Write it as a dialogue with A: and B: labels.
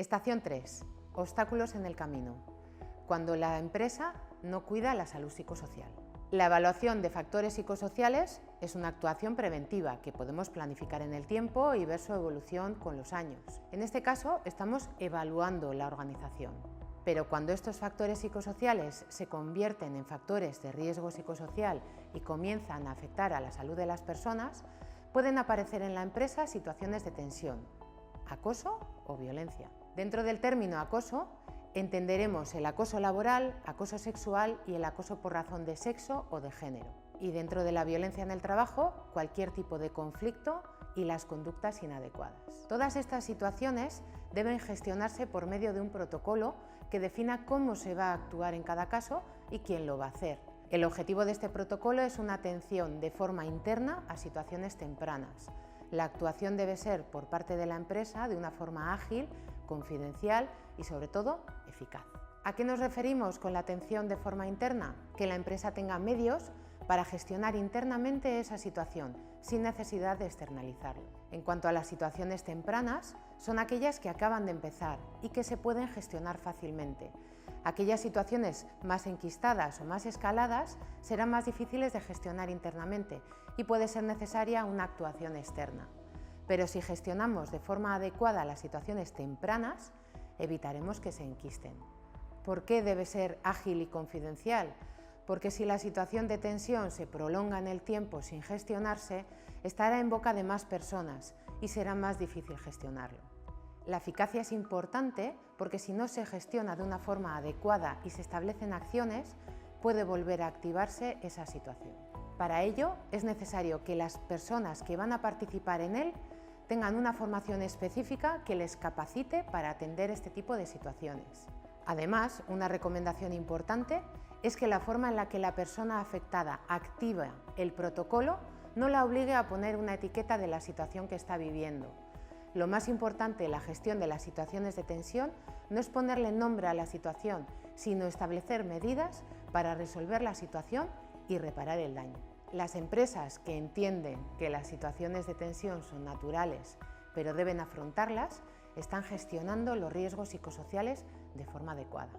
A: Estación 3. Obstáculos en el camino. Cuando la empresa no cuida la salud psicosocial. La evaluación de factores psicosociales es una actuación preventiva que podemos planificar en el tiempo y ver su evolución con los años. En este caso, estamos evaluando la organización. Pero cuando estos factores psicosociales se convierten en factores de riesgo psicosocial y comienzan a afectar a la salud de las personas, pueden aparecer en la empresa situaciones de tensión, acoso o violencia. Dentro del término acoso, entenderemos el acoso laboral, acoso sexual y el acoso por razón de sexo o de género. Y dentro de la violencia en el trabajo, cualquier tipo de conflicto y las conductas inadecuadas. Todas estas situaciones deben gestionarse por medio de un protocolo que defina cómo se va a actuar en cada caso y quién lo va a hacer. El objetivo de este protocolo es una atención de forma interna a situaciones tempranas. La actuación debe ser por parte de la empresa de una forma ágil, confidencial y sobre todo eficaz. ¿A qué nos referimos con la atención de forma interna? Que la empresa tenga medios para gestionar internamente esa situación, sin necesidad de externalizarlo. En cuanto a las situaciones tempranas, son aquellas que acaban de empezar y que se pueden gestionar fácilmente. Aquellas situaciones más enquistadas o más escaladas serán más difíciles de gestionar internamente y puede ser necesaria una actuación externa. Pero si gestionamos de forma adecuada las situaciones tempranas, evitaremos que se enquisten. ¿Por qué debe ser ágil y confidencial? Porque si la situación de tensión se prolonga en el tiempo sin gestionarse, estará en boca de más personas y será más difícil gestionarlo. La eficacia es importante porque si no se gestiona de una forma adecuada y se establecen acciones, puede volver a activarse esa situación. Para ello, es necesario que las personas que van a participar en él tengan una formación específica que les capacite para atender este tipo de situaciones. Además, una recomendación importante es que la forma en la que la persona afectada activa el protocolo no la obligue a poner una etiqueta de la situación que está viviendo. Lo más importante en la gestión de las situaciones de tensión no es ponerle nombre a la situación, sino establecer medidas para resolver la situación y reparar el daño. Las empresas que entienden que las situaciones de tensión son naturales, pero deben afrontarlas, están gestionando los riesgos psicosociales de forma adecuada.